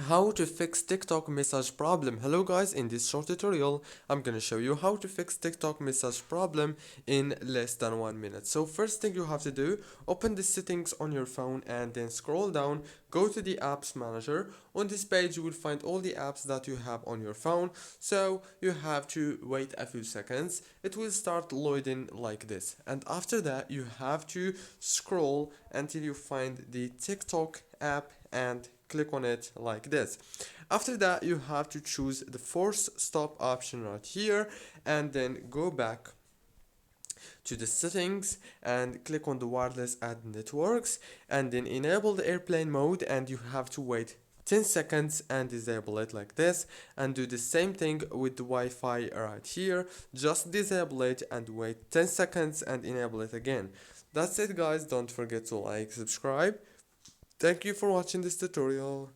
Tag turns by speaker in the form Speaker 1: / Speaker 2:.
Speaker 1: How to fix TikTok message problem. Hello guys, in this short tutorial I'm gonna show you how to fix TikTok message problem in less than 1 minute. So first thing you have to do, open the settings on your phone and then scroll down, go to the apps manager. On this page you will find all the apps that you have on your phone, so you have to wait a few seconds. It will start loading like this, and after that you have to scroll until you find the TikTok app and click on it like this. After that you have to choose the force stop option right here, and then go back to the settings and click on the wireless add networks, and then enable the airplane mode, and you have to wait 10 seconds and disable it like this, and do the same thing with the Wi-Fi right here. Just disable it and wait 10 seconds and enable it again. That's it guys, don't forget to like, subscribe. Thank you for watching this tutorial.